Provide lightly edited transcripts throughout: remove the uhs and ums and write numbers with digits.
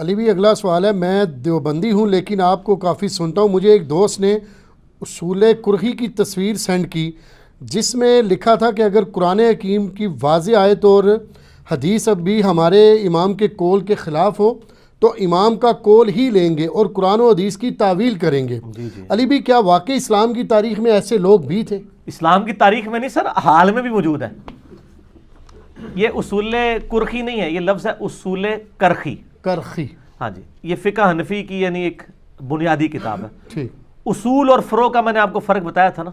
علی بھی اگلا سوال ہے، میں دیوبندی ہوں لیکن آپ کو کافی سنتا ہوں. مجھے ایک دوست نے اصول کرخی کی تصویر سینڈ کی جس میں لکھا تھا کہ اگر قرآن حکیم کی واضح آیت اور حدیث اب بھی ہمارے امام کے قول کے خلاف ہو تو امام کا قول ہی لیں گے اور قرآن و حدیث کی تعویل کریں گے. علی بھی کیا واقعی اسلام کی تاریخ میں ایسے لوگ بھی تھے؟ اسلام کی تاریخ میں نہیں سر، حال میں بھی موجود ہے. یہ اصول کرخی نہیں ہے، یہ لفظ ہے اصول کرخی. کرخی، ہاں جی، یہ فقہ حنفی کی یعنی ایک بنیادی کتاب ہے. ٹھیک. اصول اور فروع کا میں نے آپ کو فرق بتایا تھا نا.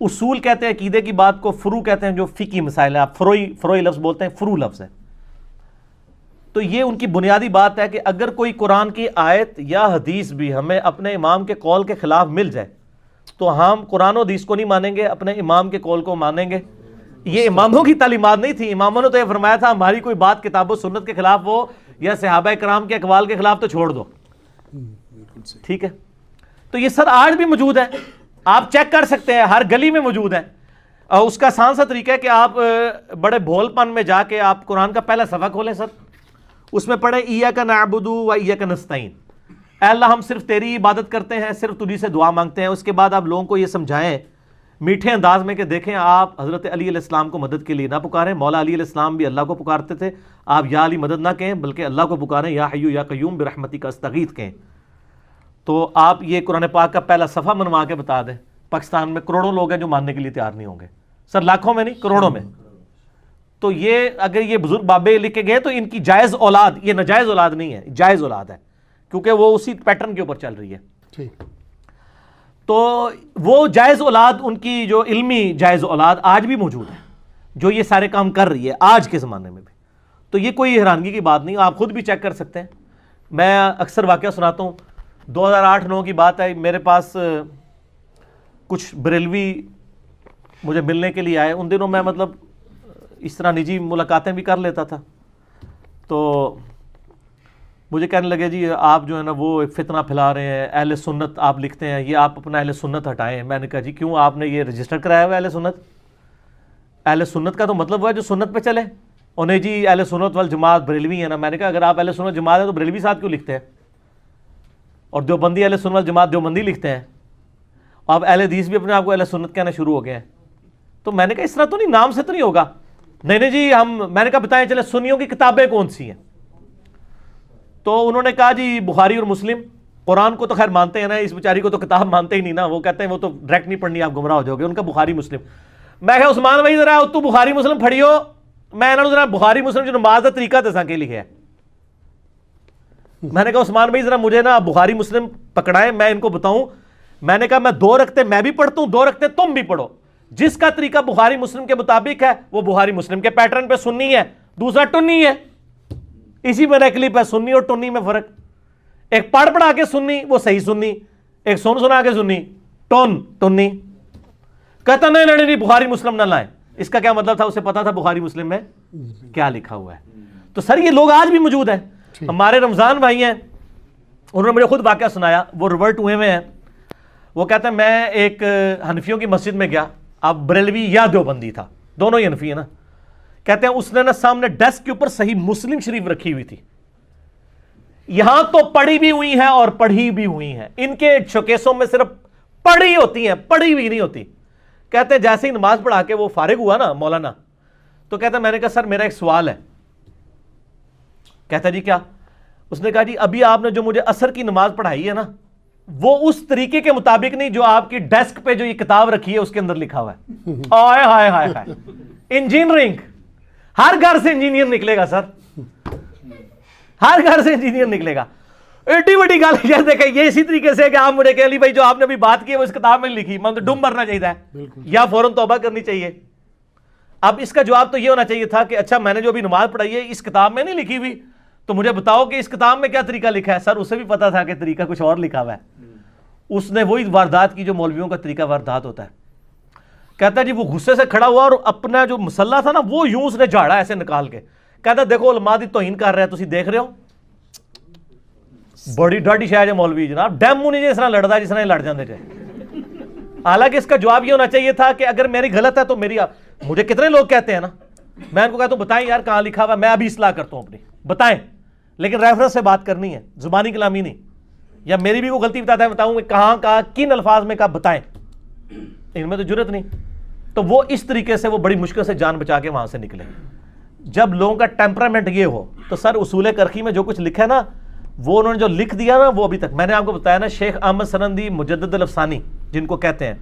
اصول کہتے ہیں عقیدے کی بات کو، فروع کہتے ہیں جو فقہی مسائل ہے. آپ فروعی لفظ بولتے ہیں، فروع لفظ ہے. تو یہ ان کی بنیادی بات ہے کہ اگر کوئی قرآن کی آیت یا حدیث بھی ہمیں اپنے امام کے قول کے خلاف مل جائے تو ہم قرآن و حدیث کو نہیں مانیں گے، اپنے امام کے قول کو مانیں گے. یہ اماموں کی تعلیمات نہیں تھی. اماموں نے تو یہ فرمایا تھا ہماری کوئی بات کتاب و سنت کے خلاف ہو یا صحابہ کرام کے اقوال کے خلاف تو چھوڑ دو. ٹھیک ہے، تو یہ سر آج بھی موجود ہے، آپ چیک کر سکتے ہیں، ہر گلی میں موجود ہے. اور اس کا آسان سا طریقہ ہے کہ آپ بڑے بھول پن میں جا کے آپ قرآن کا پہلا صفحہ کھولیں سر، اس میں پڑھیں ایاک نعبد و ایاک نستعین، اے اللہ ہم صرف تیری عبادت کرتے ہیں، صرف تجھی سے دعا مانگتے ہیں. اس کے بعد آپ لوگوں کو یہ سمجھائیں میٹھے انداز میں کہ دیکھیں آپ حضرت علی علیہ السلام کو مدد کے لیے نہ پکاریں. مولا علی علیہ السلام بھی اللہ کو پکارتے تھے. آپ یا علی مدد نہ کہیں بلکہ اللہ کو پکاریں، یا حیو یا قیوم برحمتک استغیث کہیں. تو آپ یہ قرآن پاک کا پہلا صفحہ منوا کے بتا دیں. پاکستان میں کروڑوں لوگ ہیں جو ماننے کے لیے تیار نہیں ہوں گے سر، لاکھوں میں نہیں، کروڑوں میں. تو یہ اگر یہ بزرگ بابے لکھ کے گئے تو ان کی جائز اولاد، یہ ناجائز اولاد نہیں ہے، جائز اولاد ہے، کیونکہ وہ اسی پیٹرن کے اوپر چل رہی ہے. ٹھیک. تو وہ جائز اولاد، ان کی جو علمی جائز اولاد آج بھی موجود ہے جو یہ سارے کام کر رہی ہے آج کے زمانے میں بھی. تو یہ کوئی حیرانگی کی بات نہیں، آپ خود بھی چیک کر سکتے ہیں. میں اکثر واقعہ سناتا ہوں. 2008-9 کی بات ہے، میرے پاس کچھ بریلوی مجھے ملنے کے لیے آئے. ان دنوں میں مطلب اس طرح نجی ملاقاتیں بھی کر لیتا تھا. تو مجھے کہنے لگے جی آپ جو ہے نا وہ فتنہ پھیلا رہے ہیں، اہل سنت آپ لکھتے ہیں، یہ آپ اپنا اہل سنت ہٹائیں. میں نے کہا جی کیوں، آپ نے یہ رجسٹر کرایا ہوا اہل سنت؟ اہل سنت کا تو مطلب وہ ہے جو سنت پہ چلے. اور نہیں جی اہل سنت والجماعت بریلوی ہے نا. میں نے کہا اگر آپ اہل سنت جماعت ہے تو بریلوی ساتھ کیوں لکھتے ہیں؟ اور دیوبندی اہل سنت والجماعت دیوبندی لکھتے ہیں. اب اہل حدیث بھی اپنے آپ کو اہل سنت کہنا شروع ہو گئے ہیں. تو میں نے کہا اس طرح تو نہیں، نام سے تو نہیں ہوگا. نہیں جی میں نے کہا بتائیں چلے سنیوں کی کتابیں کون سی ہیں؟ تو انہوں نے کہا جی بخاری اور مسلم. قرآن کو تو خیر مانتے ہیں نا، اس بیچاری کو تو کتاب مانتے ہی نہیں نا. وہ کہتے ہیں وہ تو ڈائریکٹ نہیں پڑھنی، آپ گمراہ ہو جاؤ گے. ان کا بخاری مسلم. میں کہا عثمان بھائی ذرا تو بخاری مسلم پڑھیو. میں انہوں نے ذرا بخاری مسلم جو نماز کا طریقہ دساں کے لکھا ہے. میں نے کہا عثمان بھائی ذرا مجھے نا بخاری مسلم پکڑائیں، میں ان کو بتاؤں. میں نے کہا میں 2 رکعتیں میں بھی پڑھتا ہوں، 2 رکعتیں تم بھی پڑھو. جس کا طریقہ بخاری مسلم کے مطابق ہے وہ بخاری مسلم کے پیٹرن پہ سنی ہے، دوسرا ٹنی ہے. اسی میں کلپ ہے، سنی اور ٹنی میں فرق. ایک پڑھ پڑھا کے سنی وہ صحیح سنی، ایک سنا کے سنی ٹنی. کہتا نہیں بخاری مسلم نہ لائیں. اس کا کیا مطلب تھا؟ اسے پتا تھا بخاری مسلم میں کیا لکھا ہوا ہے. تو سر یہ لوگ آج بھی موجود ہیں. ہمارے رمضان بھائی ہیں، انہوں نے مجھے خود واقعہ سنایا، وہ ریورٹ ہوئے ہیں. وہ کہتے ہیں میں ایک حنفیوں کی مسجد میں گیا. اب بریلوی یا دیوبندی تھا، دونوں ہی حنفی ہیں نا. کہتے ہیں اس نے نا سامنے ڈیسک کے اوپر صحیح مسلم شریف رکھی ہوئی تھی. یہاں تو پڑھی بھی ہوئی ہیں اور پڑھی بھی ہوئی ہیں. ان کے شوکیسوں میں صرف پڑھی ہوتی ہیں، پڑھی ہوئی نہیں ہوتی. کہتے ہیں جیسے ہی نماز پڑھا کے وہ فارغ ہوا نا مولانا، تو کہتے ہیں میں نے کہا سر میرا ایک سوال ہے. کہتا جی کیا؟ اس نے کہا جی ابھی آپ نے جو مجھے عصر کی نماز پڑھائی ہے نا وہ اس طریقے کے مطابق نہیں جو آپ کی ڈیسک پہ جو یہ کتاب رکھی ہے اس کے اندر لکھا ہوا ہے. آئے ہائے ہائے ہائے. انجینئرنگ، ہر گھر سے انجینئر نکلے گا سر، ہر گھر سے انجینئر نکلے گا. ایڈی بڑی گل یہ دیکھیں، یہ اسی طریقے سے کہ آپ مجھے کہ علی بھائی جو آپ نے ابھی بات کی ہے وہ اس کتاب میں لکھی، مطلب ڈوم مرنا چاہیے یا فوراً توبہ کرنی چاہیے. اب اس کا جواب تو یہ ہونا چاہیے تھا کہ اچھا میں نے جو ابھی نماز پڑھائی ہے اس کتاب میں نہیں لکھی ہوئی، تو مجھے بتاؤ کہ اس کتاب میں کیا طریقہ لکھا ہے. سر اسے بھی پتا تھا کہ طریقہ کچھ اور لکھا ہوا ہے. اس نے وہی واردات کی جو مولویوں کا طریقہ واردات ہوتا ہے. کہتا ہے جی وہ غصے سے کھڑا ہوا اور اپنا جو مسلح تھا نا وہ یوں اس نے جھاڑا ایسے نکال کے. کہتا ہے دیکھو علماء دی توہین کر رہے ہیں، تسی دیکھ رہے ہو. بڑی ڈاڈی شاید مولوی جناب ڈیمو نہیں جس طرح لڑتا جس طرح لڑ جاندے تھے. حالانکہ اس کا جواب یہ ہونا چاہیے تھا کہ اگر میری غلط ہے تو میری، مجھے کتنے لوگ کہتے ہیں نا، میں ان کو کہتا ہوں بتائیں یار کہاں لکھا ہوا ہے، میں ابھی اصلاح کرتا ہوں اپنی، بتائیں. لیکن ریفرنس سے بات کرنی ہے، زبانی کلامی نہیں، یا میری بھی کوئی غلطی بتاتا ہے بتاؤں کہاں کہا کن الفاظ میں کہا بتائیں، ان میں تو جرت نہیں. تو وہ اس طریقے سے وہ بڑی مشکل سے جان بچا کے وہاں سے نکلے. جب لوگوں کا ٹیمپرامنٹ یہ ہو تو سر اصول کرخی میں جو کچھ لکھا ہے نا، وہ انہوں نے جو لکھ دیا نا، وہ ابھی تک میں نے آپ کو بتایا نا، شیخ احمد سرندی مجدد الافسانی جن کو کہتے ہیں،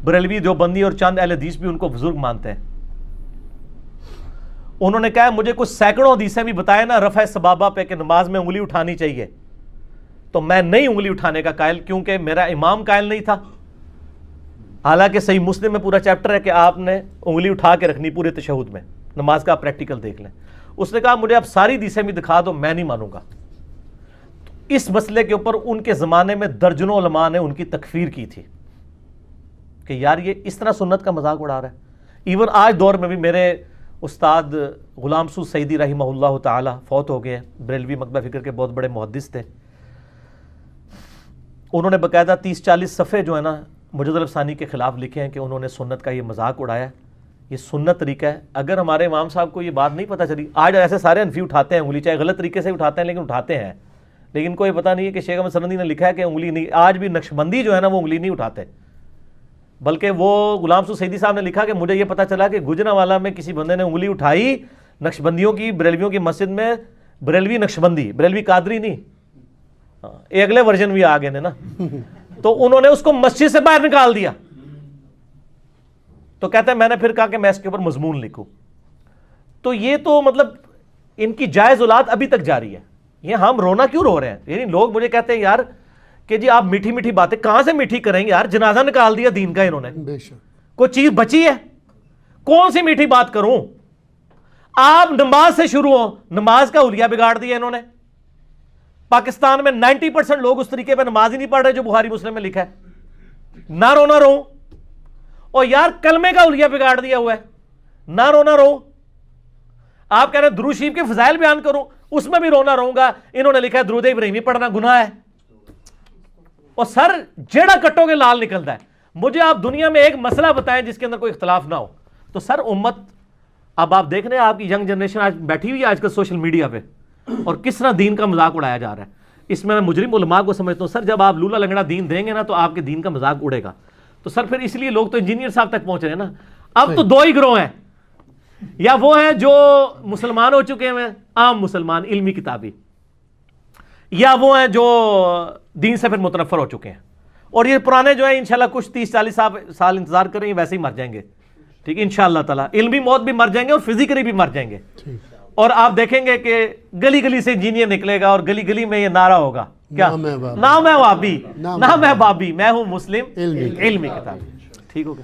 بریلوی دیوبندی اور چند اہل حدیث بھی ان کو بزرگ مانتے ہیں، انہوں نے کہا مجھے کچھ سینکڑوں حدیثیں بھی بتائے نا رفع سبابہ پہ کہ نماز میں انگلی اٹھانی چاہیے، تو میں نہیں انگلی اٹھانے کا قائل، کیونکہ میرا امام قائل نہیں تھا. حالانکہ صحیح مسلم میں پورا چیپٹر ہے کہ آپ نے انگلی اٹھا کے رکھنی پورے تشہد میں، نماز کا آپ پریکٹیکل دیکھ لیں. اس نے کہا مجھے آپ ساری حدیثیں بھی دکھا دو، میں نہیں مانوں گا. اس مسئلے کے اوپر ان کے زمانے میں درجنوں علماء نے ان کی تکفیر کی تھی کہ یار یہ اس طرح سنت کا مذاق اڑا رہا ہے. ایون آج دور میں بھی میرے استاد غلام سو سعیدی رحمہ اللہ تعالی فوت ہو گئے، بریلوی مکتبہ فکر کے بہت بڑے محدث تھے. انہوں نے باقاعدہ 30-40 صفحے جو ہے نا مجدد الافسانی کے خلاف لکھے ہیں کہ انہوں نے سنت کا یہ مذاق اڑایا. یہ سنت طریقہ ہے. اگر ہمارے امام صاحب کو یہ بات نہیں پتہ چلی، آج ایسے سارے انفی اٹھاتے ہیں انگلی، چاہے غلط طریقے سے اٹھاتے ہیں لیکن اٹھاتے ہیں، لیکن کوئی پتہ نہیں ہے کہ شیخ احمد سرندی نے لکھا ہے کہ انگلی نہیں. آج بھی نقشبندی جو ہے نا وہ انگلی نہیں اٹھاتے، بلکہ وہ غلام سو سعیدی صاحب نے لکھا کہ مجھے یہ پتہ چلا کہ گجرانوالہ میں کسی بندے نے انگلی اٹھائی نقشبندیوں کی، بریلویوں کی مسجد میں، بریلوی نقشبندی، بریلوی قادری نہیں، یہ اگلے ورژن بھی آ گئے نا، تو انہوں نے اس کو مسجد سے باہر نکال دیا. تو کہتے ہیں میں نے پھر کہا کہ میں اس کے اوپر مضمون لکھوں. تو یہ تو مطلب ان کی جائز اولاد ابھی تک جاری ہے. یہ ہم رونا کیوں رو رہے ہیں؟ یعنی لوگ مجھے کہتے ہیں یار کہ جی آپ میٹھی میٹھی باتیں کہاں سے میٹھی کریں گے یار، جنازہ نکال دیا دین کا انہوں نے، بے شک کوئی چیز بچی ہے؟ کون سی میٹھی بات کروں؟ آپ نماز سے شروع ہو، نماز کا حلیہ بگاڑ دیا انہوں نے. پاکستان میں 90% لوگ اس طریقے پہ نماز ہی نہیں پڑھ رہے جو بخاری مسلم میں لکھا ہے. نہ رونا رو، اور یار کلمے کا حلیہ بگاڑ دیا ہوا ہے، نہ رونا رو. آپ کہہ رہے ہیں درود شریف کے فضائل بیان کروں، اس میں بھی رونا رہوں گا. انہوں نے لکھا ہے درود ابراہیمی پڑھنا گناہ ہے، اور سر جیڑا کٹو گے لال نکلتا ہے. مجھے آپ دنیا میں ایک مسئلہ بتائیں جس کے اندر کوئی اختلاف نہ ہو. تو سر امت، اب آپ دیکھ رہے ہیں آپ کی ینگ جنریشن آج بیٹھی ہوئی ہے آج کل سوشل میڈیا پہ، اور کس طرح دین کا مذاق اڑایا جا رہا ہے. اس میں مجرم علماء کو سمجھتا ہوں سر جب آپ لولا لنگڑا دین دیں گے نا تو آپ کے دین کا مذاق اڑے گا. تو سر پھر اس لیے لوگ تو انجینئر صاحب تک پہنچ رہے ہیں نا. اب تو دو ہی گروہ ہیں، یا وہ ہیں جو مسلمان ہو چکے ہیں عام مسلمان علمی کتابی، یا وہ ہیں جو دین سے پھر متنفر ہو چکے ہیں. اور یہ پرانے جو ہیں انشاءاللہ کچھ 30-40 سال انتظار کریں گے، ویسے ہی مر جائیں گے. ٹھیک ہے انشاءاللہ تعالی، علمی موت بھی مر جائیں گے اور فزیکلی بھی مر جائیں گے. اور آپ دیکھیں گے کہ گلی گلی سے انجینئر نکلے گا اور گلی گلی میں یہ نعرہ ہوگا کیا، نہ میں وابی نہ میں بابی، میں ہوں مسلم علمی کتابی. ٹھیک ہوگا.